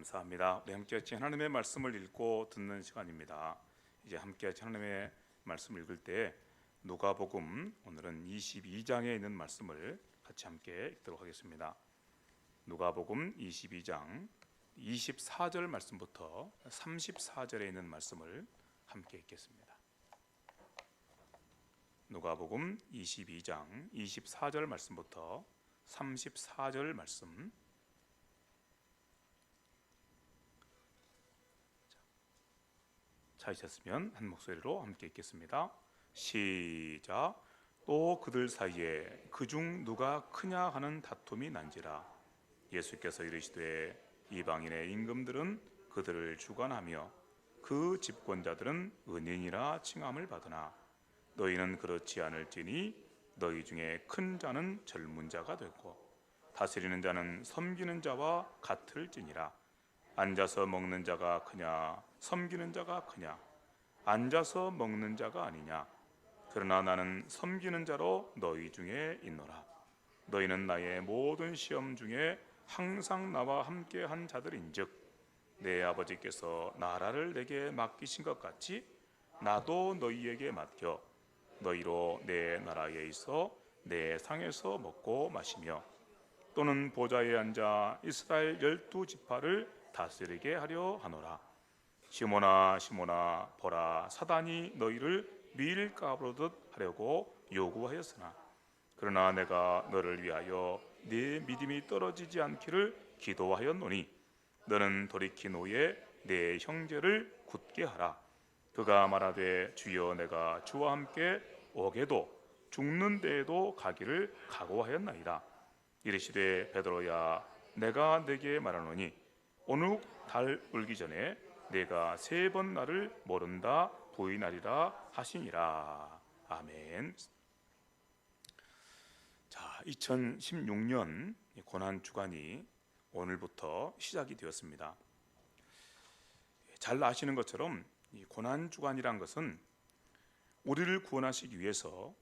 감사합니다. 우리 함께같이 하나님의 말씀을 읽고 듣는 시간입니다. 이제 함께같이 하나님의 말씀을 읽을 때 누가복음 오늘은 22장에 있는 말씀을 같이 함께 읽도록 하겠습니다. 누가복음 22장 24절 말씀부터 34절에 있는 말씀을 함께 읽겠습니다. 누가복음 22장 24절 말씀부터 34절 말씀. 찾으셨으면 한 목소리로 함께 읽겠습니다. 시작. 또 그들 사이에 그중 누가 크냐 하는 다툼이 난지라. 예수께서 이르시되 이방인의 임금들은 그들을 주관하며 그 집권자들은 은인이라 칭함을 받으나 너희는 그렇지 않을지니 너희 중에 큰 자는 젊은 자가 되고 다스리는 자는 섬기는 자와 같을지니라. 앉아서 먹는 자가 크냐 섬기는 자가 크냐? 앉아서 먹는 자가 아니냐? 그러나 나는 섬기는 자로 너희 중에 있노라. 너희는 나의 모든 시험 중에 항상 나와 함께 한 자들인즉 내 아버지께서 나라를 내게 맡기신 것 같이 나도 너희에게 맡겨 너희로 내 나라에 있어 내 상에서 먹고 마시며 또는 보좌에 앉아 이스라엘 12지파를 다스리게 하려 하노라. 시몬아 시몬아 보라 사단이 너희를 밀가부르듯 하려고 요구하였으나 그러나 내가 너를 위하여 네 믿음이 떨어지지 않기를 기도하였노니 너는 돌이킨 후에 내 형제를 굳게 하라. 그가 말하되 주여 내가 주와 함께 오게도 죽는 데에도 가기를 각오하였나이다. 이르시되 베드로야 내가 네게 말하노니 오늘 달 울기 전에 내가 3번 나를 모른다 부인하리라 하시니라. 아멘. 자, 2016년 고난 주간이 오늘부터 시작이 되었습니다. 잘 아시는 것처럼 이 고난 주간이란 것은 우리를 구원하시기 위해서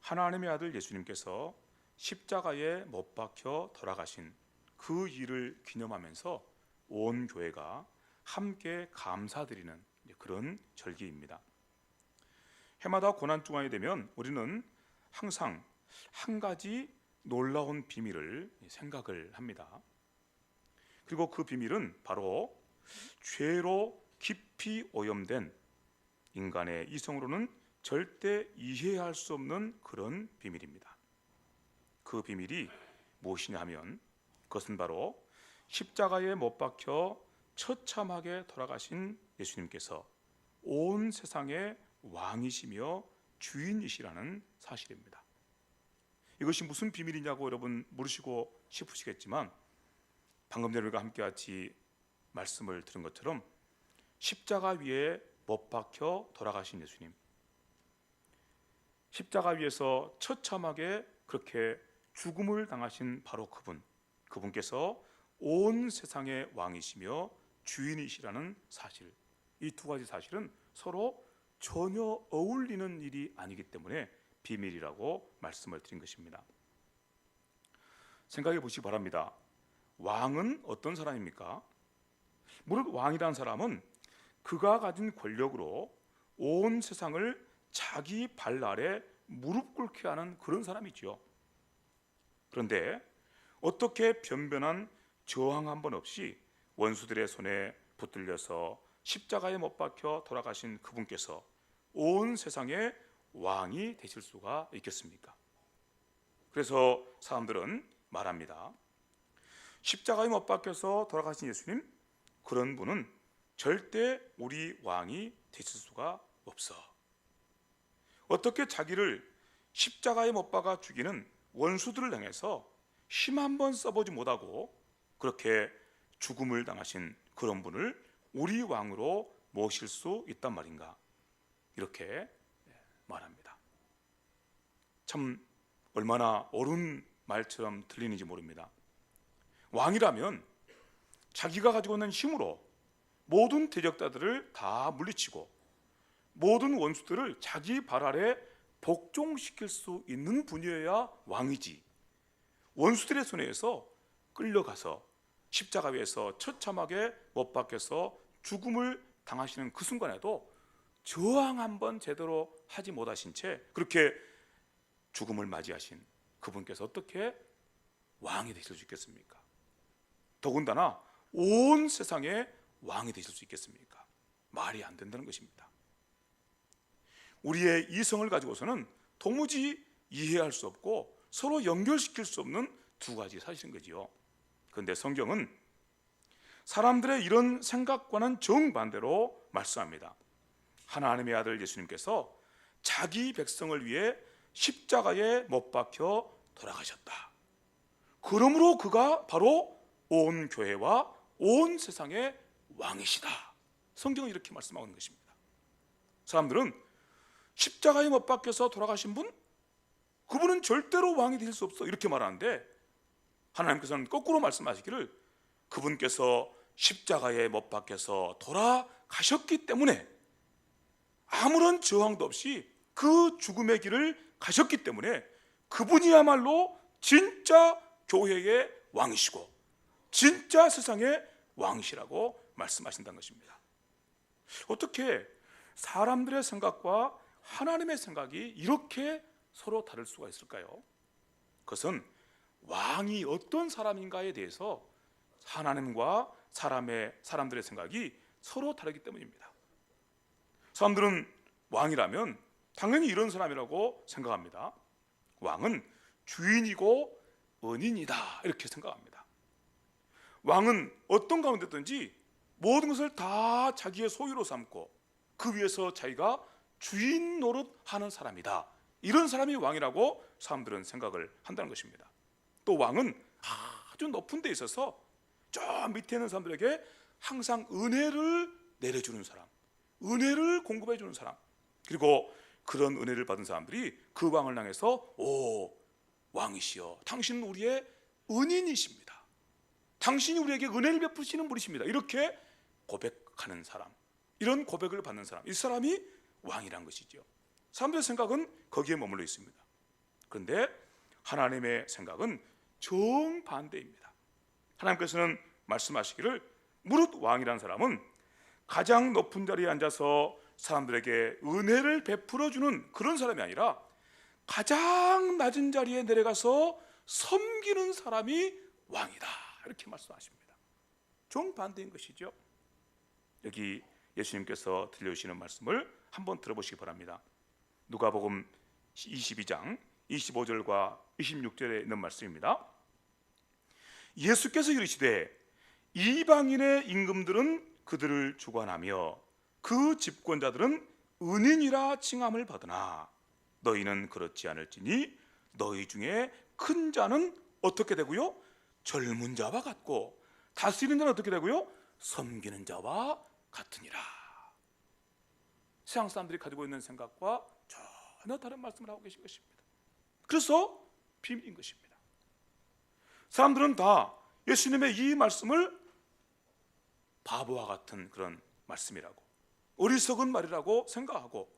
하나님의 아들 예수님께서 십자가에 못 박혀 돌아가신 그 일을 기념하면서 온 교회가 함께 감사드리는 그런 절기입니다. 해마다 고난 주간이 되면 우리는 항상 한 가지 놀라운 비밀을 생각을 합니다. 그리고 그 비밀은 바로 죄로 깊이 오염된 인간의 이성으로는 절대 이해할 수 없는 그런 비밀입니다. 그 비밀이 무엇이냐 하면 그것은 바로 십자가에 못 박혀 처참하게 돌아가신 예수님께서 온 세상의 왕이시며 주인이시라는 사실입니다. 이것이 무슨 비밀이냐고 여러분 물으시고 싶으시겠지만 방금 전에 우리가 함께 같이 말씀을 들은 것처럼 십자가 위에 못 박혀 돌아가신 예수님, 십자가 위에서 처참하게 그렇게 죽음을 당하신 바로 그분께서 온 세상의 왕이시며 주인이시라는 사실, 이 두 가지 사실은 서로 전혀 어울리는 일이 아니기 때문에 비밀이라고 말씀을 드린 것입니다. 생각해 보시기 바랍니다. 왕은 어떤 사람입니까? 물론 왕이라는 사람은 그가 가진 권력으로 온 세상을 자기 발 아래 무릎 꿇게 하는 그런 사람이죠. 그런데 어떻게 변변한 저항 한 번 없이 원수들의 손에 붙들려서 십자가에 못 박혀 돌아가신 그분께서 온 세상의 왕이 되실 수가 있겠습니까? 그래서 사람들은 말합니다. 십자가에 못 박혀서 돌아가신 예수님, 그런 분은 절대 우리 왕이 되실 수가 없어. 어떻게 자기를 십자가에 못 박아 죽이는 원수들을 향해서 힘 한 번 써보지 못하고 그렇게 죽음을 당하신 그런 분을 우리 왕으로 모실 수 있단 말인가? 이렇게 말합니다. 참 얼마나 옳은 말처럼 들리는지 모릅니다. 왕이라면 자기가 가지고 있는 힘으로 모든 대적자들을 다 물리치고 모든 원수들을 자기 발 아래 복종시킬 수 있는 분이어야 왕이지, 원수들의 손에서 끌려가서 십자가 위에서 처참하게 못 박혀서 죽음을 당하시는 그 순간에도 저항 한번 제대로 하지 못하신 채 그렇게 죽음을 맞이하신 그분께서 어떻게 왕이 되실 수 있겠습니까? 더군다나 온 세상의 왕이 되실 수 있겠습니까? 말이 안 된다는 것입니다. 우리의 이성을 가지고서는 도무지 이해할 수 없고 서로 연결시킬 수 없는 두 가지 사실인 거지요. 그런데 성경은 사람들의 이런 생각과는 정반대로 말씀합니다. 하나님의 아들 예수님께서 자기 백성을 위해 십자가에 못 박혀 돌아가셨다. 그러므로 그가 바로 온 교회와 온 세상의 왕이시다. 성경은 이렇게 말씀하고 있는 것입니다. 사람들은 십자가에 못 박혀서 돌아가신 분? 그분은 절대로 왕이 될 수 없어 이렇게 말하는데 하나님께서는 거꾸로 말씀하시기를 그분께서 십자가에 못 박혀서 돌아가셨기 때문에 아무런 저항도 없이 그 죽음의 길을 가셨기 때문에 그분이야말로 진짜 교회의 왕이시고 진짜 세상의 왕이시라고 말씀하신다는 것입니다. 어떻게 사람들의 생각과 하나님의 생각이 이렇게 서로 다를 수가 있을까요? 그것은 왕이 어떤 사람인가에 대해서 하나님과 사람들의 생각이 서로 다르기 때문입니다. 사람들은 왕이라면 당연히 이런 사람이라고 생각합니다. 왕은 주인이고 은인이다 이렇게 생각합니다. 왕은 어떤 가운데든지 모든 것을 다 자기의 소유로 삼고 그 위에서 자기가 주인 노릇하는 사람이다. 이런 사람이 왕이라고 사람들은 생각을 한다는 것입니다. 또 왕은 아주 높은 데 있어서 저 밑에 있는 사람들에게 항상 은혜를 내려주는 사람, 은혜를 공급해 주는 사람, 그리고 그런 은혜를 받은 사람들이 그 왕을 향해서 오 왕이시여 당신은 우리의 은인이십니다. 당신이 우리에게 은혜를 베푸시는 분이십니다. 이렇게 고백하는 사람, 이런 고백을 받는 사람, 이 사람이 왕이란 것이죠. 사람들의 생각은 거기에 머물러 있습니다. 그런데 하나님의 생각은 정반대입니다. 하나님께서는 말씀하시기를 무릇 왕이란 사람은 가장 높은 자리에 앉아서 사람들에게 은혜를 베풀어주는 그런 사람이 아니라 가장 낮은 자리에 내려가서 섬기는 사람이 왕이다 이렇게 말씀하십니다. 정반대인 것이죠. 여기 예수님께서 들려주시는 말씀을 한번 들어보시기 바랍니다. 누가복음 22장 25절과 26절에 있는 말씀입니다. 예수께서 이르시되 이방인의 임금들은 그들을 주관하며 그 집권자들은 은인이라 칭함을 받으나 너희는 그렇지 않을지니 너희 중에 큰 자는 어떻게 되고요? 젊은 자와 같고 다스리는 자는 어떻게 되고요? 섬기는 자와 같으니라. 세상 사람들이 가지고 있는 생각과 전혀 다른 말씀을 하고 계신 것입니다. 그래서 비밀인 것입니다. 사람들은 다 예수님의 이 말씀을 바보와 같은 그런 말씀이라고, 어리석은 말이라고 생각하고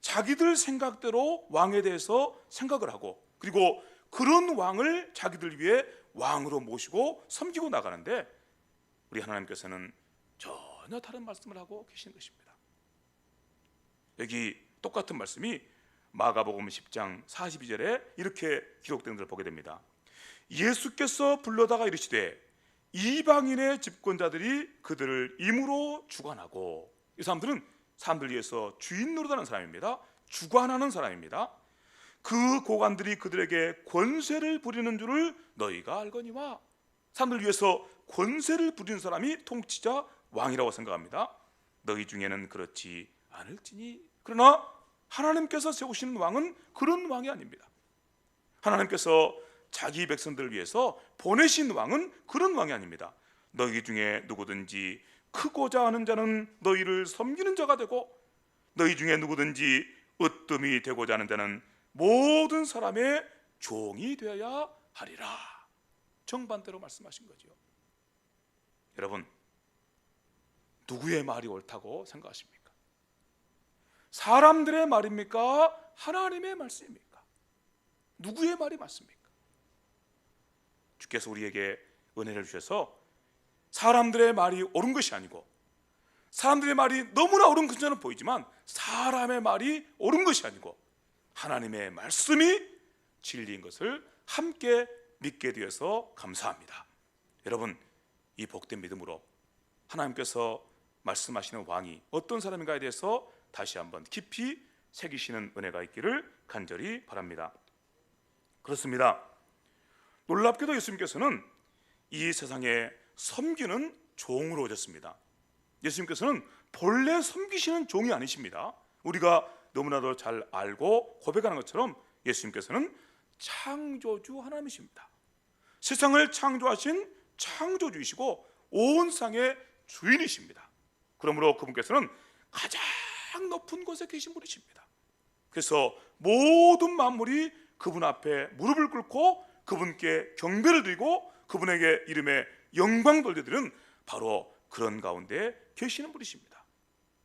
자기들 생각대로 왕에 대해서 생각을 하고 그리고 그런 왕을 자기들 위해 왕으로 모시고 섬기고 나가는데 우리 하나님께서는 전혀 다른 말씀을 하고 계신 것입니다. 여기 똑같은 말씀이 마가복음 10장 42절에 이렇게 기록된 것을 보게 됩니다. 예수께서 불러다가 이르시되 이방인의 집권자들이 그들을 임으로 주관하고, 이 사람들은 사람들 위해서 주인 노릇하는 사람입니다. 주관하는 사람입니다. 그 고관들이 그들에게 권세를 부리는 줄을 너희가 알거니와. 사람들 위해서 권세를 부리는 사람이 통치자 왕이라고 생각합니다. 너희 중에는 그렇지 않을지니. 그러나 하나님께서 세우시는 왕은 그런 왕이 아닙니다. 하나님께서 자기 백성들을 위해서 보내신 왕은 그런 왕이 아닙니다. 너희 중에 누구든지 크고자 하는 자는 너희를 섬기는 자가 되고 너희 중에 누구든지 으뜸이 되고자 하는 자는 모든 사람의 종이 되어야 하리라. 정반대로 말씀하신 거죠. 여러분, 누구의 말이 옳다고 생각하십니까? 사람들의 말입니까? 하나님의 말씀입니까? 누구의 말이 맞습니까? 주께서 우리에게 은혜를 주셔서 사람들의 말이 옳은 것이 아니고, 사람들의 말이 너무나 옳은 것처럼 보이지만 사람의 말이 옳은 것이 아니고 하나님의 말씀이 진리인 것을 함께 믿게 되어서 감사합니다. 여러분, 이 복된 믿음으로 하나님께서 말씀하시는 왕이 어떤 사람인가에 대해서 다시 한번 깊이 새기시는 은혜가 있기를 간절히 바랍니다. 그렇습니다. 놀랍게도 예수님께서는 이 세상에 섬기는 종으로 오셨습니다. 예수님께서는 본래 섬기시는 종이 아니십니다. 우리가 너무나도 잘 알고 고백하는 것처럼 예수님께서는 창조주 하나님이십니다. 세상을 창조하신 창조주이시고 온 세상의 주인이십니다. 그러므로 그분께서는 가장 높은 곳에 계신 분이십니다. 그래서 모든 만물이 그분 앞에 무릎을 꿇고 그분께 경배를 드리고 그분에게 이름에 영광 돌려드리는 바로 그런 가운데 계시는 분이십니다.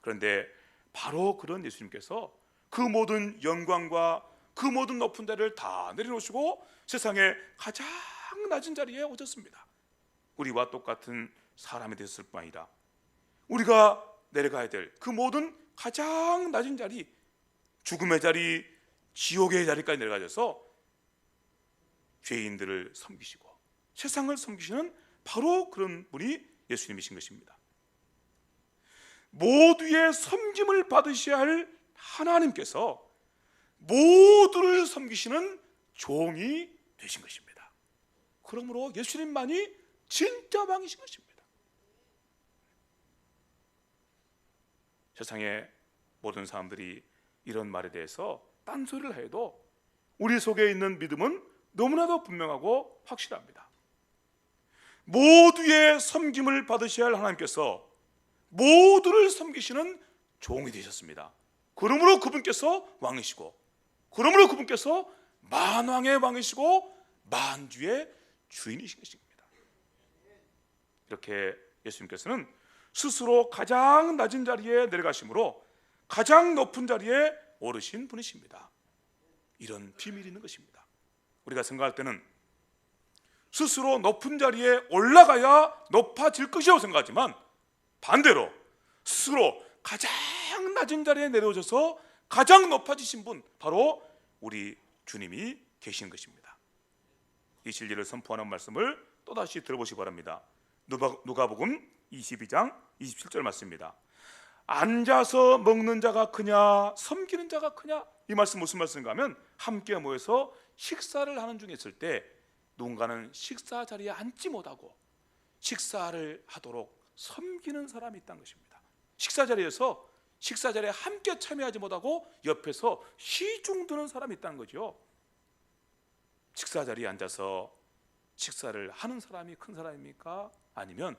그런데 바로 그런 예수님께서 그 모든 영광과 그 모든 높은 데를 다 내려놓으시고 세상의 가장 낮은 자리에 오셨습니다. 우리와 똑같은 사람이 되었을 뿐 아니라 우리가 내려가야 될 그 모든 가장 낮은 자리, 죽음의 자리, 지옥의 자리까지 내려가셔서 죄인들을 섬기시고 세상을 섬기시는 바로 그런 분이 예수님이신 것입니다. 모두의 섬김을 받으셔야 할 하나님께서 모두를 섬기시는 종이 되신 것입니다. 그러므로 예수님만이 진짜 왕이신 것입니다. 세상의 모든 사람들이 이런 말에 대해서 딴소리를 해도 우리 속에 있는 믿음은 너무나도 분명하고 확실합니다. 모두의 섬김을 받으셔야 할 하나님께서 모두를 섬기시는 종이 되셨습니다. 그러므로 그분께서 왕이시고, 그러므로 그분께서 만왕의 왕이시고 만주의 주인이신 것입니다. 이렇게 예수님께서는 스스로 가장 낮은 자리에 내려가심으로 가장 높은 자리에 오르신 분이십니다. 이런 비밀이 있는 것입니다. 우리가 생각할 때는 스스로 높은 자리에 올라가야 높아질 것이라고 생각하지만 반대로 스스로 가장 낮은 자리에 내려오셔서 가장 높아지신 분, 바로 우리 주님이 계신 것입니다. 이 진리를 선포하는 말씀을 또다시 들어보시기 바랍니다. 누가복음 22장 27절 말씀입니다. 앉아서 먹는 자가 크냐 섬기는 자가 크냐? 이 말씀 무슨 말씀인가 하면 함께 모여서 식사를 하는 중에 있을 때 누군가는 식사 자리에 앉지 못하고 식사를 하도록 섬기는 사람이 있다는 것입니다. 식사 자리에 함께 참여하지 못하고 옆에서 시중 드는 사람이 있다는 거죠. 식사 자리에 앉아서 식사를 하는 사람이 큰 사람입니까? 아니면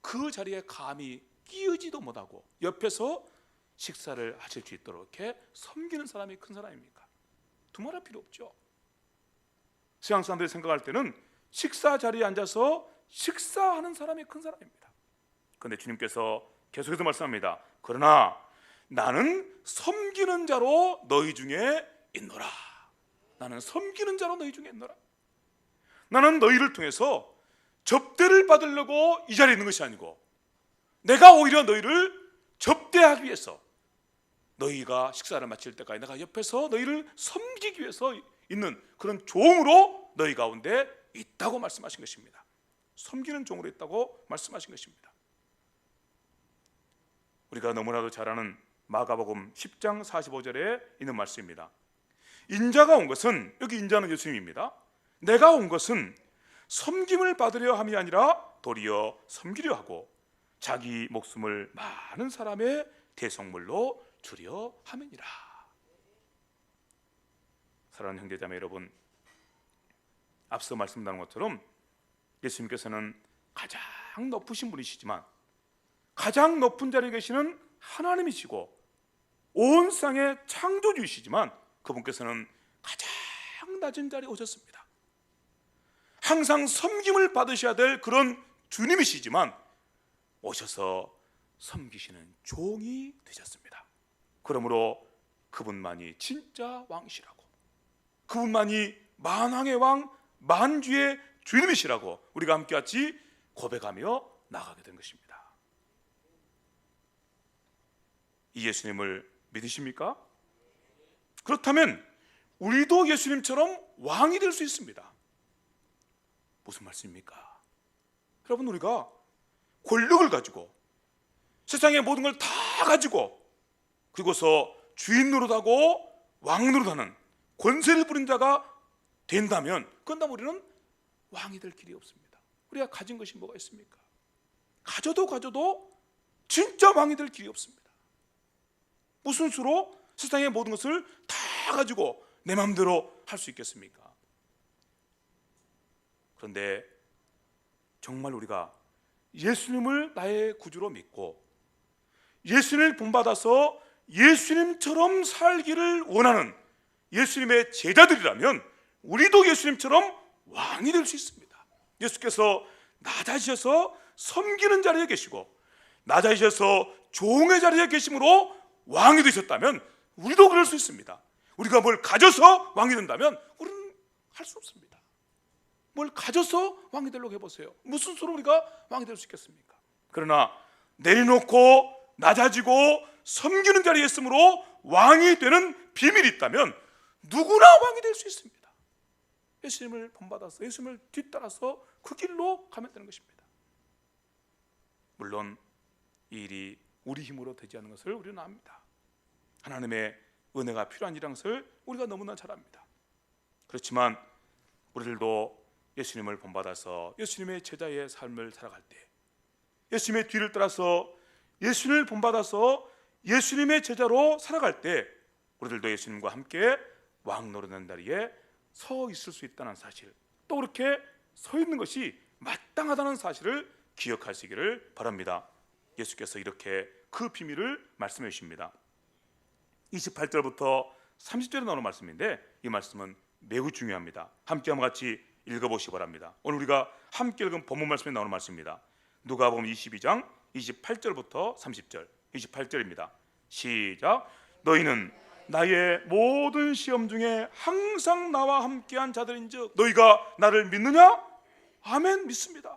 그 자리에 감히 끼우지도 못하고 옆에서 식사를 하실 수 있도록 이렇게 섬기는 사람이 큰 사람입니까? 두말할 필요 없죠. 서양 사람들이 생각할 때는 식사 자리에 앉아서 식사하는 사람이 큰 사람입니다. 그런데 주님께서 계속해서 말씀합니다. 그러나 나는 섬기는 자로 너희 중에 있노라. 나는 섬기는 자로 너희 중에 있노라. 나는 너희를 통해서 접대를 받으려고 이 자리에 있는 것이 아니고 내가 오히려 너희를 접대하기 위해서, 너희가 식사를 마칠 때까지 내가 옆에서 너희를 섬기기 위해서 있는 그런 종으로 너희 가운데 있다고 말씀하신 것입니다. 섬기는 종으로 있다고 말씀하신 것입니다. 우리가 너무나도 잘 아는 마가복음 10장 45절에 있는 말씀입니다. 인자가 온 것은, 여기 인자는 예수님입니다. 내가 온 것은 섬김을 받으려 함이 아니라 도리어 섬기려 하고 자기 목숨을 많은 사람의 대속물로 주려 함이니라. 사랑하는 형제자매 여러분, 앞서 말씀드린 것처럼 예수님께서는 가장 높으신 분이시지만 가장 높은 자리에 계시는 하나님이시고 온 세상의 창조주이시지만 그분께서는 가장 낮은 자리에 오셨습니다. 항상 섬김을 받으셔야 될 그런 주님이시지만 오셔서 섬기시는 종이 되셨습니다. 그러므로 그분만이 진짜 왕이시라고, 그분만이 만왕의 왕, 만주의 주님이시라고 우리가 함께같이 고백하며 나가게 된 것입니다. 이 예수님을 믿으십니까? 그렇다면 우리도 예수님처럼 왕이 될 수 있습니다. 무슨 말씀입니까? 여러분, 우리가 권력을 가지고 세상의 모든 걸 다 가지고 그리고서 주인 노릇하고 왕 노릇하는 권세를 부린 자가 된다면 그런다면 우리는 왕이 될 길이 없습니다. 우리가 가진 것이 뭐가 있습니까? 가져도 진짜 왕이 될 길이 없습니다. 무슨 수로 세상의 모든 것을 다 가지고 내 마음대로 할 수 있겠습니까? 그런데 정말 우리가 예수님을 나의 구주로 믿고 예수님을 본받아서 예수님처럼 살기를 원하는 예수님의 제자들이라면 우리도 예수님처럼 왕이 될 수 있습니다. 예수께서 낮아지셔서 섬기는 자리에 계시고 낮아지셔서 종의 자리에 계심으로 왕이 되셨다면 우리도 그럴 수 있습니다. 우리가 뭘 가져서 왕이 된다면 우리는 할 수 없습니다. 뭘 가져서 왕이 되려고 해보세요. 무슨 수로 우리가 왕이 될 수 있겠습니까? 그러나 내려놓고 낮아지고 섬기는 자리에 있으므로 왕이 되는 비밀이 있다면 누구나 왕이 될 수 있습니다. 예수님을 본받아서 예수님을 뒤따라서 그 길로 가면 되는 것입니다. 물론 이 일이 우리 힘으로 되지 않는 것을 우리는 압니다. 하나님의 은혜가 필요한 일이라는 것을 우리가 너무나 잘 압니다. 그렇지만 우리들도 예수님을 본받아서 예수님의 제자의 삶을 살아갈 때, 예수님의 뒤를 따라서 예수님을 본받아서 예수님의 제자로 살아갈 때 우리들도 예수님과 함께 왕 노릇하는 자리에 서 있을 수 있다는 사실, 또 그렇게 서 있는 것이 마땅하다는 사실을 기억하시기를 바랍니다. 예수께서 이렇게 그 비밀을 말씀해 주십니다. 28절부터 30절에 나오는 말씀인데 이 말씀은 매우 중요합니다. 함께 한번 같이 읽어보시기 바랍니다. 오늘 우리가 함께 읽은 본문 말씀에 나오는 말씀입니다. 누가복음 22장 28절부터 30절. 28절입니다. 시작. 너희는 나의 모든 시험 중에 항상 나와 함께한 자들인즉 너희가 나를 믿느냐? 아멘, 믿습니다.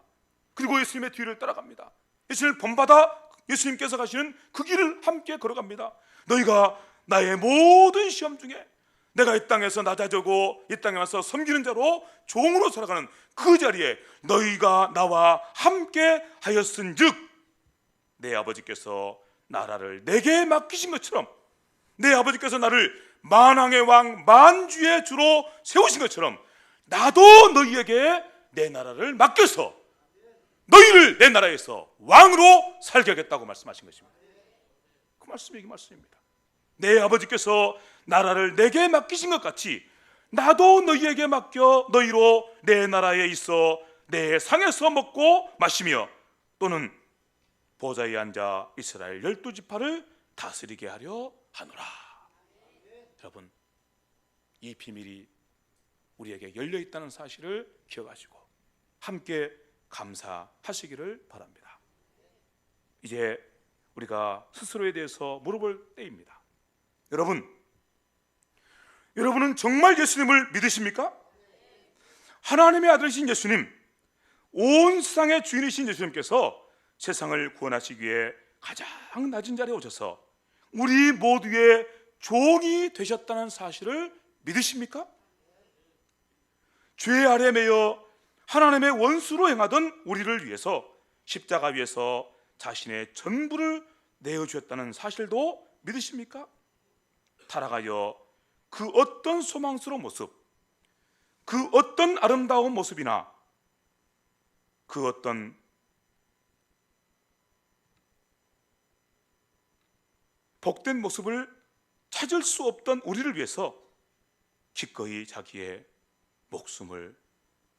그리고 예수님의 뒤를 따라갑니다. 예수님을 본받아 예수님께서 가시는 그 길을 함께 걸어갑니다. 너희가 나의 모든 시험 중에 내가 이 땅에서 낮아지고 이 땅에 와서 섬기는 자로 종으로 살아가는 그 자리에 너희가 나와 함께 하였은즉 내 아버지께서 나라를 내게 맡기신 것처럼, 내 아버지께서 나를 만왕의 왕 만주의 주로 세우신 것처럼 나도 너희에게 내 나라를 맡겨서 너희를 내 나라에서 왕으로 살게 하겠다고 말씀하신 것입니다. 그 말씀이 이 말씀입니다. 내 아버지께서 나라를 내게 맡기신 것 같이 나도 너희에게 맡겨 너희로 내 나라에 있어 내 상에서 먹고 마시며 또는 보좌에 앉아 이스라엘 12지파를 다스리게 하려 하노라. 여러분, 이 비밀이 우리에게 열려 있다는 사실을 기억하시고 함께 감사하시기를 바랍니다. 이제 우리가 스스로에 대해서 물어볼 때입니다. 여러분은 정말 예수님을 믿으십니까? 하나님의 아들이신 예수님, 온 세상의 주인이신 예수님께서 세상을 구원하시기 위해 가장 낮은 자리에 오셔서 우리 모두의 종이 되셨다는 사실을 믿으십니까? 죄 아래 매여 하나님의 원수로 행하던 우리를 위해서 십자가 위에서 자신의 전부를 내어주셨다는 사실도 믿으십니까? 타락하여 그 어떤 소망스러운 모습, 그 어떤 아름다운 모습이나 그 어떤 복된 모습을 찾을 수 없던 우리를 위해서 기꺼이 자기의 목숨을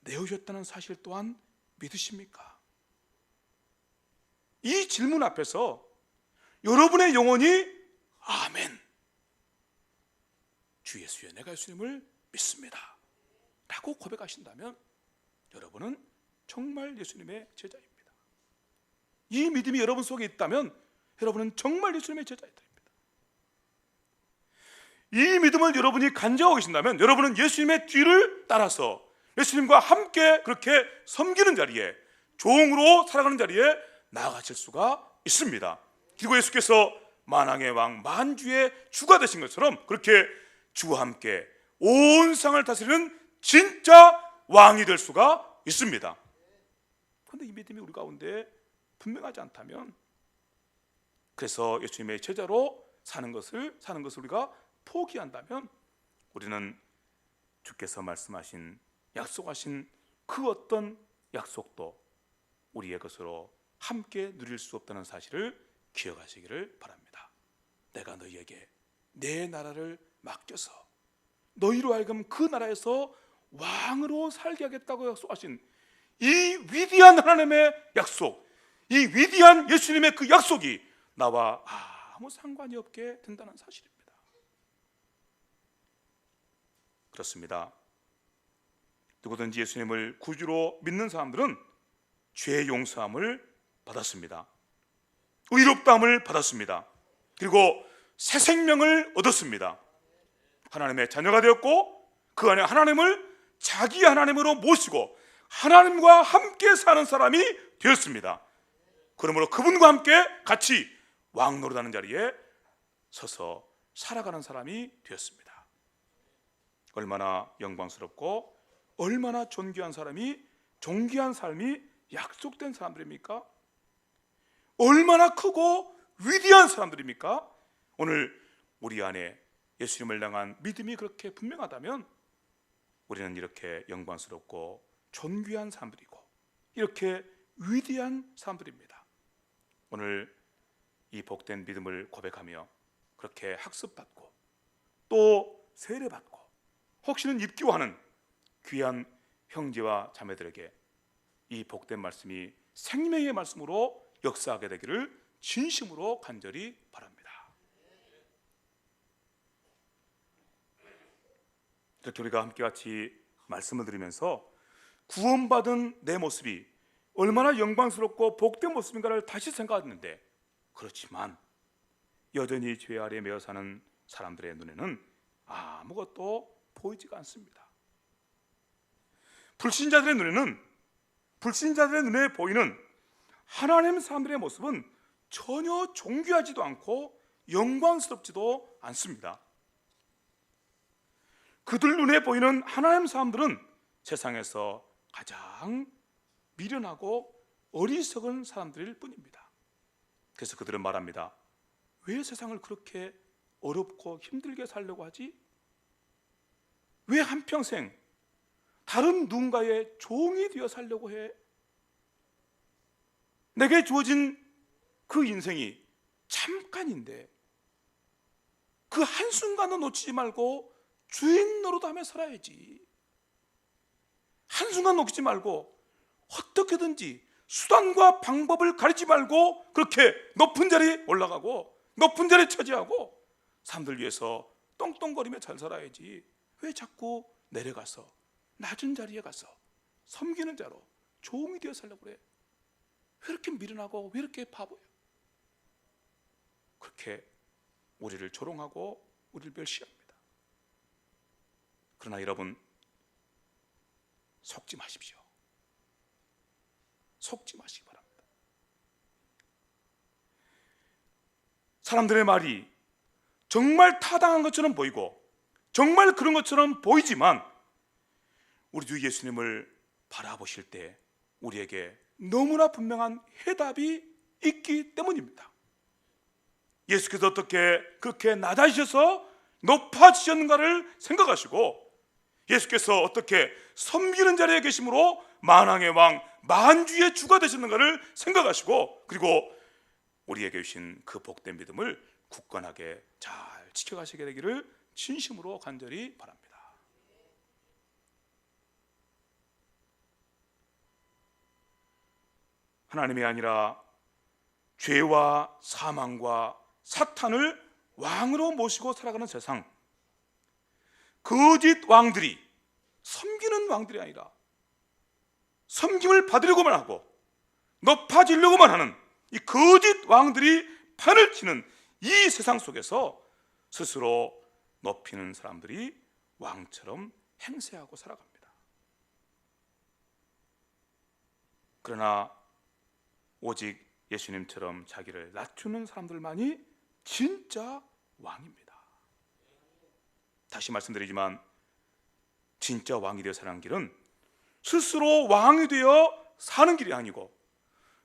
내어주셨다는 사실 또한 믿으십니까? 이 질문 앞에서 여러분의 영혼이 아멘, 주 예수여 내가 예수님을 믿습니다 라고 고백하신다면 여러분은 정말 예수님의 제자입니다. 이 믿음이 여러분 속에 있다면 여러분은 정말 예수님의 제자입니다. 이 믿음을 여러분이 간직하고 계신다면 여러분은 예수님의 뒤를 따라서 예수님과 함께 그렇게 섬기는 자리에, 종으로 살아가는 자리에 나아가실 수가 있습니다. 그리고 예수께서 만왕의 왕 만주의 주가 되신 것처럼 그렇게 주와 함께 온 세상을 다스리는 진짜 왕이 될 수가 있습니다. 그런데 이 믿음이 우리 가운데 분명하지 않다면, 그래서 예수님의 제자로 사는 것을 우리가 포기한다면, 우리는 주께서 말씀하신 약속하신 그 어떤 약속도 우리의 것으로 함께 누릴 수 없다는 사실을 기억하시기를 바랍니다. 내가 너희에게 내 나라를 맡겨서 너희로 하여금 그 나라에서 왕으로 살게 하겠다고 약속하신 이 위대한 하나님의 약속, 이 위대한 예수님의 그 약속이 나와 아무 상관이 없게 된다는 사실입니다. 그렇습니다. 누구든지 예수님을 구주로 믿는 사람들은 죄 용서함을 받았습니다. 의롭다함을 받았습니다. 그리고 새 생명을 얻었습니다. 하나님의 자녀가 되었고 그 안에 하나님을 자기 하나님으로 모시고 하나님과 함께 사는 사람이 되었습니다. 그러므로 그분과 함께 같이 왕 노릇하는 자리에 서서 살아가는 사람이 되었습니다. 얼마나 영광스럽고 얼마나 존귀한 삶이 약속된 사람들입니까? 얼마나 크고 위대한 사람들입니까? 오늘 우리 안에 예수님을 향한 믿음이 그렇게 분명하다면 우리는 이렇게 영광스럽고 존귀한 사람들이고 이렇게 위대한 사람들입니다. 오늘 이 복된 믿음을 고백하며 그렇게 학습받고 또 세례받고 혹시는 입교하는 귀한 형제와 자매들에게 이 복된 말씀이 생명의 말씀으로 역사하게 되기를 진심으로 간절히 바랍니다. 이렇게 우리가 함께 같이 말씀을 드리면서 구원받은 내 모습이 얼마나 영광스럽고 복된 모습인가를 다시 생각했는데, 그렇지만 여전히 죄 아래 매여 사는 사람들의 눈에는 아무것도 보이지가 않습니다. 불신자들의 눈에 보이는 하나님 사람들의 모습은 전혀 존귀하지도 않고 영광스럽지도 않습니다. 그들 눈에 보이는 하나님 사람들은 세상에서 가장 미련하고 어리석은 사람들일 뿐입니다. 그래서 그들은 말합니다. 왜 세상을 그렇게 어렵고 힘들게 살려고 하지? 왜 한평생 다른 누군가의 종이 되어 살려고 해? 내게 주어진 그 인생이 잠깐인데 그 한순간도 놓치지 말고 주인 노릇하며 살아야지. 한순간 놓치지 말고 어떻게든지 수단과 방법을 가리지 말고 그렇게 높은 자리에 올라가고 높은 자리에 차지하고 사람들 위해서 똥똥거리며 잘 살아야지. 왜 자꾸 내려가서 낮은 자리에 가서 섬기는 자로 종이 되어 살려고 그래? 왜 이렇게 미련하고 왜 이렇게 바보야? 그렇게 우리를 조롱하고 우리를 멸시합니다. 그러나 여러분, 속지 마십시오. 속지 마시기 바랍니다. 사람들의 말이 정말 타당한 것처럼 보이고 정말 그런 것처럼 보이지만 우리 주 예수님을 바라보실 때 우리에게 너무나 분명한 해답이 있기 때문입니다. 예수께서 어떻게 그렇게 낮아지셔서 높아지셨는가를 생각하시고 예수께서 어떻게 섬기는 자리에 계심으로 만왕의 왕 만주의 주가 되셨는가를 생각하시고 그리고 우리에게 주신 그 복된 믿음을 굳건하게 잘 지켜가시게 되기를 진심으로 간절히 바랍니다. 하나님이 아니라 죄와 사망과 사탄을 왕으로 모시고 살아가는 세상, 거짓 왕들이, 섬기는 왕들이 아니라 섬김을 받으려고만 하고 높아지려고만 하는 이 거짓 왕들이 판을 치는 이 세상 속에서 스스로 높이는 사람들이 왕처럼 행세하고 살아갑니다. 그러나 오직 예수님처럼 자기를 낮추는 사람들만이 진짜 왕입니다. 다시 말씀드리지만 진짜 왕이 되어 사는 길은 스스로 왕이 되어 사는 길이 아니고,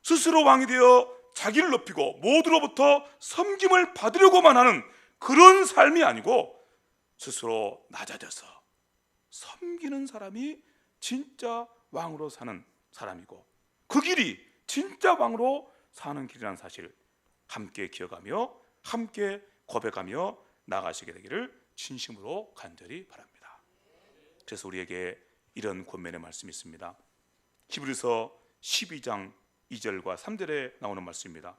스스로 왕이 되어 자기를 높이고 모두로부터 섬김을 받으려고만 하는 그런 삶이 아니고, 스스로 낮아져서 섬기는 사람이 진짜 왕으로 사는 사람이고, 그 길이 진짜 왕으로 사는 길이라는 사실 함께 기억하며 함께 고백하며 나가시게 되기를 진심으로 간절히 바랍니다. 그래서 우리에게 이런 권면의 말씀이 있습니다. 히브리서 12장 2절과 3절에 나오는 말씀입니다.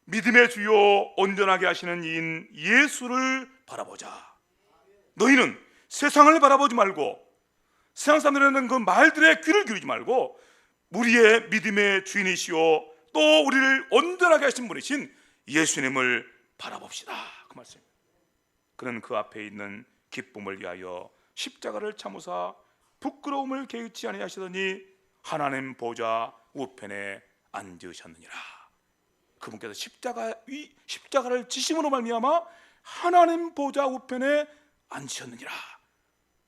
믿음의 주요 온전하게 하시는 이인 예수를 바라보자. 너희는 세상을 바라보지 말고, 세상 사람들은 그 말들의 귀를 기울이지 말고, 우리의 믿음의 주인이시오 또 우리를 온전하게 하신 분이신 예수님을 바라봅시다. 그 말씀. 그는 그 앞에 있는 기쁨을 위하여 십자가를 참으사 부끄러움을 개의치 아니하시더니 하나님 보좌 우편에 앉으셨느니라. 그분께서 십자가를 지심으로 말미암아 하나님 보좌 우편에 앉으셨느니라.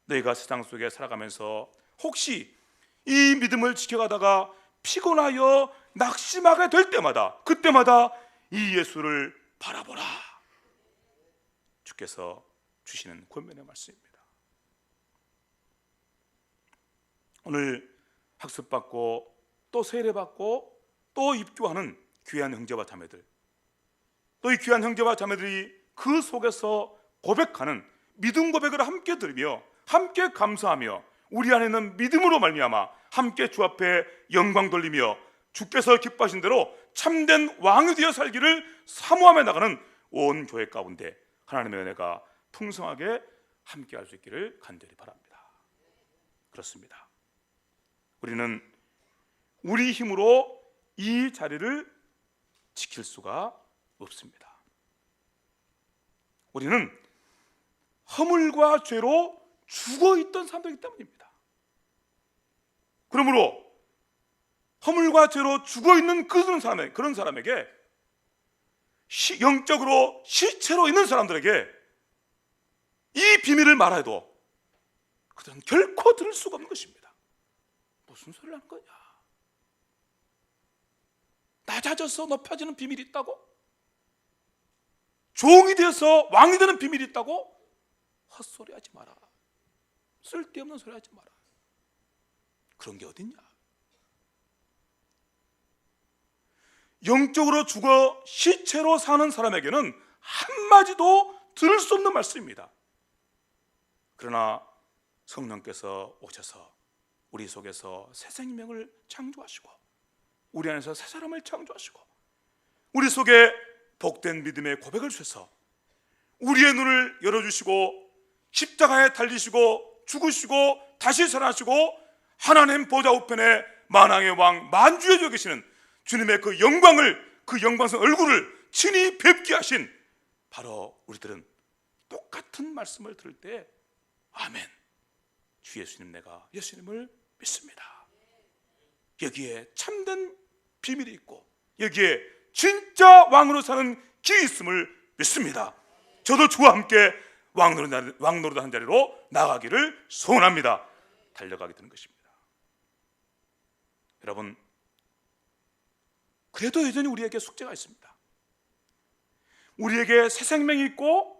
너희가 세상 속에 살아가면서 혹시 이 믿음을 지켜가다가 피곤하여 낙심하게 될 때마다, 그때마다 이 예수를 바라보라. 주께서 주시는 권면의 말씀입니다. 오늘 학습받고 또 세례받고 또 입교하는 귀한 형제와 자매들, 또 이 귀한 형제와 자매들이 그 속에서 고백하는 믿음 고백을 함께 들으며 함께 감사하며 우리 안에 있는 믿음으로 말미암아 함께 주 앞에 영광 돌리며 주께서 기뻐하신 대로 참된 왕이 되어 살기를 사모하며 나가는 온 교회 가운데 하나님의 은혜가 풍성하게 함께 할 수 있기를 간절히 바랍니다. 그렇습니다. 우리는 우리 힘으로 이 자리를 지킬 수가 없습니다. 우리는 허물과 죄로 죽어있던 사람들이기 때문입니다. 그러므로 허물과 죄로 죽어있는 그런 사람에게, 영적으로 시체로 있는 사람들에게 이 비밀을 말해도 그들은 결코 들을 수가 없는 것입니다. 무슨 소리를 하는 거냐? 낮아져서 높아지는 비밀이 있다고? 종이 되어서 왕이 되는 비밀이 있다고? 헛소리 하지 마라. 쓸데없는 소리 하지 마라. 그런 게 어딨냐? 영적으로 죽어 시체로 사는 사람에게는 한마디도 들을 수 없는 말씀입니다. 그러나 성령께서 오셔서 우리 속에서 새 생명을 창조하시고 우리 안에서 새 사람을 창조하시고 우리 속에 복된 믿음의 고백을 주셔서 우리의 눈을 열어주시고 십자가에 달리시고 죽으시고 다시 살아나시고 하나님 보좌 우편에 만왕의 왕 만주에 져 계시는 주님의 그 영광을, 그 영광스러운 얼굴을 친히 뵙게 하신 바로 우리들은 똑같은 말씀을 들을 때 아멘, 주 예수님, 내가 예수님을 믿습니다. 여기에 참된 비밀이 있고 여기에 진짜 왕으로 사는 길이 있음을 믿습니다. 저도 주와 함께 왕노릇하는 자리로 나가기를 소원합니다. 달려가게 되는 것입니다. 여러분, 그래도 여전히 우리에게 숙제가 있습니다. 우리에게 새 생명이 있고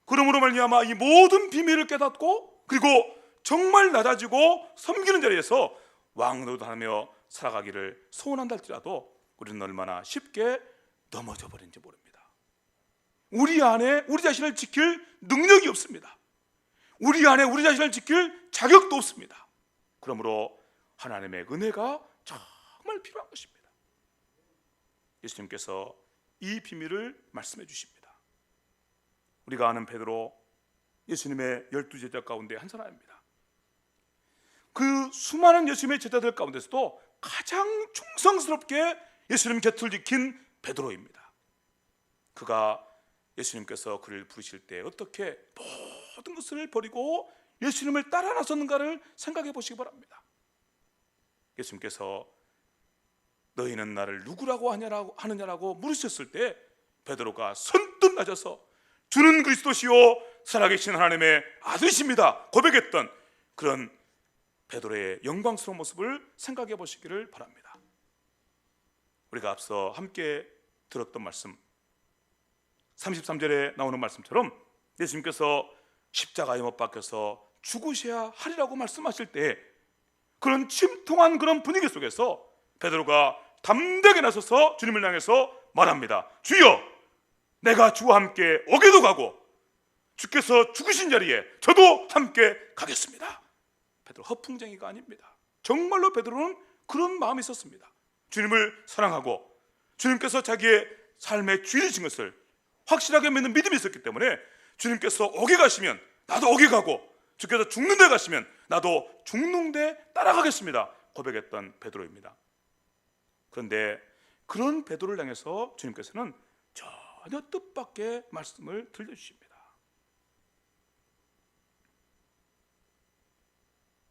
그러므로 말미암아 이 모든 비밀을 깨닫고 그리고 정말 낮아지고 섬기는 자리에서 왕노릇하며 살아가기를 소원한다 할지라도 우리는 얼마나 쉽게 넘어져 버린지 모릅니다. 우리 안에 우리 자신을 지킬 능력이 없습니다. 우리 안에 우리 자신을 지킬 자격도 없습니다. 그러므로 하나님의 은혜가 정말 필요한 것입니다. 예수님께서 이 비밀을 말씀해 주십니다. 우리가 아는 베드로, 예수님의 12제자 가운데 한 사람입니다. 그 수많은 예수님의 제자들 가운데서도 가장 충성스럽게 예수님 곁을 지킨 베드로입니다. 그가 예수님께서 그를 부르실 때 어떻게 모든 것을 버리고 예수님을 따라 나섰는가를 생각해 보시기 바랍니다. 예수님께서 너희는 나를 누구라고 하느냐라고 물으셨을 때 베드로가 선뜻 낮아서 주는 그리스도시요 살아계신 하나님의 아들이십니다 고백했던 그런 베드로의 영광스러운 모습을 생각해 보시기를 바랍니다. 우리가 앞서 함께 들었던 말씀 33절에 나오는 말씀처럼 예수님께서 십자가에 못 박혀서 죽으셔야 하리라고 말씀하실 때 그런 침통한 그런 분위기 속에서 베드로가 담대하게 나서서 주님을 향해서 말합니다. 주여, 내가 주와 함께 어게도 가고 주께서 죽으신 자리에 저도 함께 가겠습니다. 베드로 허풍쟁이가 아닙니다. 정말로 베드로는 그런 마음이 있었습니다. 주님을 사랑하고 주님께서 자기의 삶의 주인이신 것을 확실하게 믿는 믿음이 있었기 때문에 주님께서 어게 가시면 나도 어게 가고 주께서 죽는 데 가시면 나도 죽는 데 따라가겠습니다 고백했던 베드로입니다. 그런데 그런 베드로를 향해서 주님께서는 전혀 뜻밖의 말씀을 들려주십니다.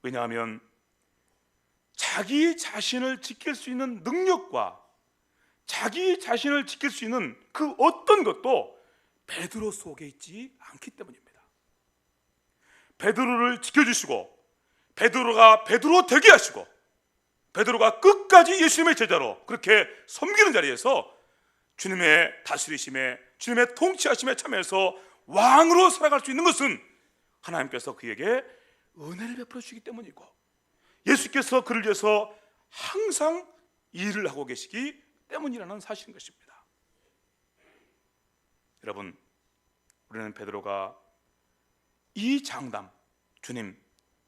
왜냐하면 자기 자신을 지킬 수 있는 능력과 자기 자신을 지킬 수 있는 그 어떤 것도 베드로 속에 있지 않기 때문입니다. 베드로를 지켜주시고 베드로가 베드로 되게 하시고 베드로가 끝까지 예수님의 제자로 그렇게 섬기는 자리에서 주님의 다스리심에 주님의 통치하심에 참여해서 왕으로 살아갈 수 있는 것은 하나님께서 그에게 은혜를 베풀어 주시기 때문이고 예수께서 그를 위해서 항상 일을 하고 계시기 때문이라는 사실인 것입니다. 여러분, 우리는 베드로가 이 장담, 주님,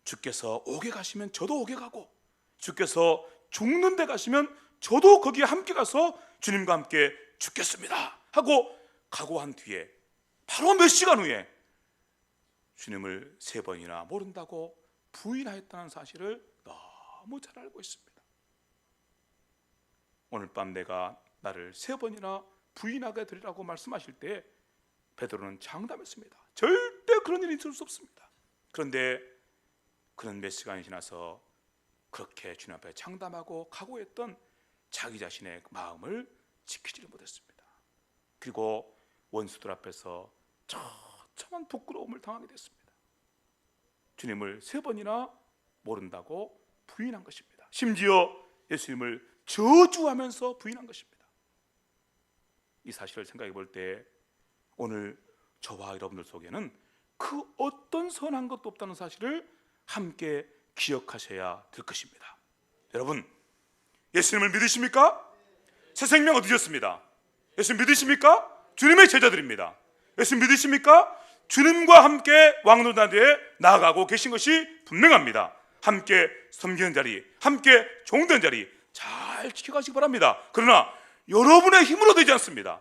주께서 오게 가시면 저도 오게 가고 주께서 죽는 데 가시면 저도 거기에 함께 가서 주님과 함께 죽겠습니다 하고 각오한 뒤에 바로 몇 시간 후에 주님을 3번이나 모른다고 부인하였다는 사실을 너무 잘 알고 있습니다. 오늘 밤 내가 나를 3번이나 부인하게 되리라고 말씀하실 때 베드로는 장담했습니다. 절대 그런 일이 있을 수 없습니다. 그런데 그런 몇 시간이 지나서 그렇게 주님 앞에 장담하고 각오했던 자기 자신의 마음을 지키지를 못했습니다. 그리고 원수들 앞에서 처참한 부끄러움을 당하게 됐습니다. 주님을 3번이나 모른다고 부인한 것입니다. 심지어 예수님을 저주하면서 부인한 것입니다. 이 사실을 생각해 볼 때 오늘 저와 여러분들 속에는 그 어떤 선한 것도 없다는 사실을 함께 기억하셔야 될 것입니다. 여러분, 예수님을 믿으십니까? 새 생명 얻으셨습니다. 예수님 믿으십니까? 주님의 제자들입니다. 예수님 믿으십니까? 주님과 함께 왕노다대에 나아가고 계신 것이 분명합니다. 함께 섬기는 자리, 함께 종된 자리 잘 지켜가시기 바랍니다. 그러나 여러분의 힘으로 되지 않습니다.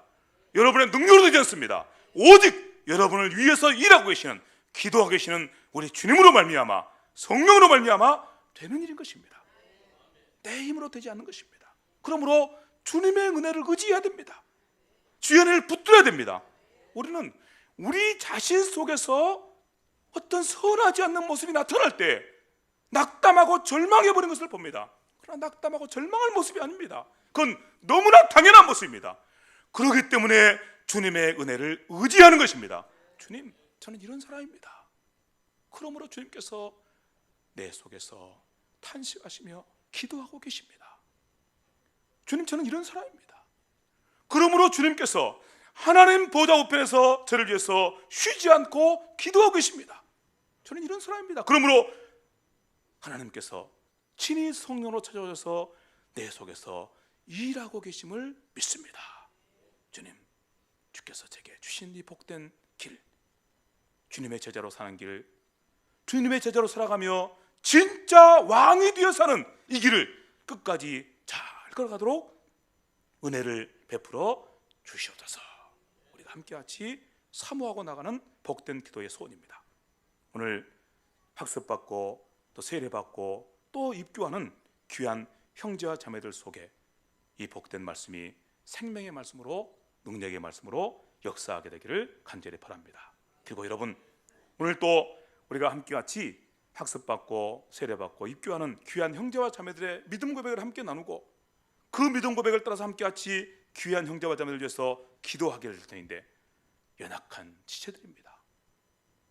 여러분의 능력으로 되지 않습니다. 오직 여러분을 위해서 일하고 계시는, 기도하고 계시는 우리 주님으로 말미암아, 성령으로 말미암아 되는 일인 것입니다. 내 힘으로 되지 않는 것입니다. 그러므로 주님의 은혜를 의지해야 됩니다. 주의 은혜를 붙들어야 됩니다. 우리는 우리 자신 속에서 어떤 선하지 않는 모습이 나타날 때 낙담하고 절망해버린 것을 봅니다. 그러나 낙담하고 절망할 모습이 아닙니다. 그건 너무나 당연한 모습입니다. 그렇기 때문에 주님의 은혜를 의지하는 것입니다. 주님, 저는 이런 사람입니다. 그러므로 주님께서 내 속에서 탄식하시며 기도하고 계십니다. 주님, 저는 이런 사람입니다. 그러므로 주님께서 하나님 보좌 우편에서 저를 위해서 쉬지 않고 기도하고 계십니다. 저는 이런 사람입니다. 그러므로 하나님께서 친히 성령으로 찾아오셔서 내 속에서 일하고 계심을 믿습니다. 주님, 주께서 제게 주신 이 복된 길, 주님의 제자로 사는 길, 주님의 제자로 살아가며 진짜 왕이 되어 사는 이 길을 끝까지 잘 걸어가도록 은혜를 베풀어 주시옵소서. 우리가 함께 같이 사모하고 나가는 복된 기도의 소원입니다. 오늘 학습받고 또 세례받고 또 입교하는 귀한 형제와 자매들 속에 이 복된 말씀이 생명의 말씀으로, 능력의 말씀으로 역사하게 되기를 간절히 바랍니다. 그리고 여러분, 오늘 또 우리가 함께 같이 학습받고 세례받고 입교하는 귀한 형제와 자매들의 믿음 고백을 함께 나누고 그 믿음 고백을 따라서 함께같이 귀한 형제와 자매들 위해서 기도하게 될 터인데 연약한 지체들입니다.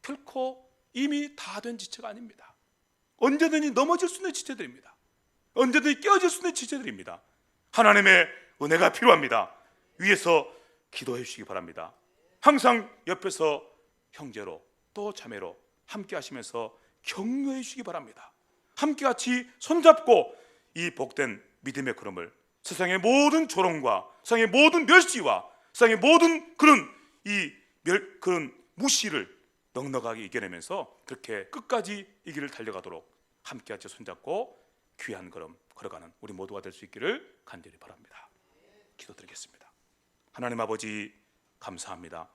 결코 이미 다 된 지체가 아닙니다. 언제든지 넘어질 수 있는 지체들입니다. 언제든지 깨어질 수 있는 지체들입니다. 하나님의 은혜가 필요합니다. 위에서 기도해 주시기 바랍니다. 항상 옆에서 형제로 또 자매로 함께 하시면서 격려해 주시기 바랍니다. 함께같이 손잡고 이 복된 믿음의 걸음을 세상의 모든 조롱과 세상의 모든 멸시와 세상의 모든 그런 그런 무시를 넉넉하게 이겨내면서 그렇게 끝까지 이 길을 달려가도록 함께같이 손잡고 귀한 걸음 걸어가는 우리 모두가 될 수 있기를 간절히 바랍니다. 기도드리겠습니다. 하나님 아버지, 감사합니다.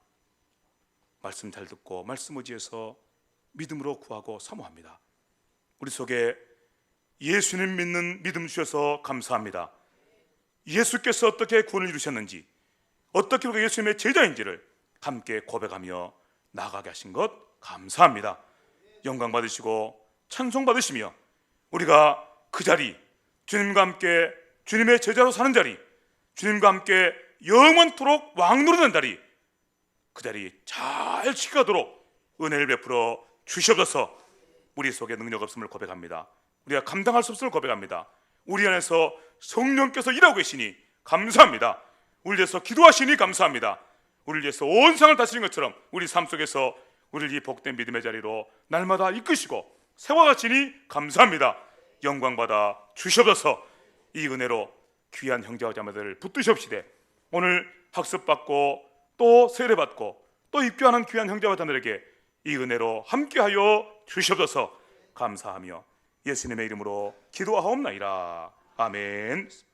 말씀 잘 듣고 말씀 의지해서 믿음으로 구하고 사모합니다. 우리 속에 예수님 믿는 믿음 주셔서 감사합니다. 예수께서 어떻게 구원을 이루셨는지, 어떻게 우리가 예수님의 제자인지를 함께 고백하며 나아가게 하신 것 감사합니다. 영광 받으시고 찬송 받으시며 우리가 그 자리, 주님과 함께 주님의 제자로 사는 자리, 주님과 함께 영원토록 왕노릇하는 자리, 그 자리 잘 지켜가도록 은혜를 베풀어 주시옵소서. 우리 속에 능력 없음을 고백합니다. 우리가 감당할 수 없음을 고백합니다. 우리 안에서 성령께서 일하고 계시니 감사합니다. 우리 위해서 기도하시니 감사합니다. 우리를 위해서 온 세상을 다스리는 것처럼 우리 삶 속에서 우리를 이 복된 믿음의 자리로 날마다 이끄시고 세워가시니 감사합니다. 영광 받아 주시옵소서. 이 은혜로 귀한 형제와 자매들을 붙드시옵시되 오늘 학습받고 또 세례받고 또 입교하는 귀한 형제와 자매들에게 이 은혜로 함께하여 주시옵소서. 감사하며 예수님의 이름으로 기도하옵나이다. 아멘.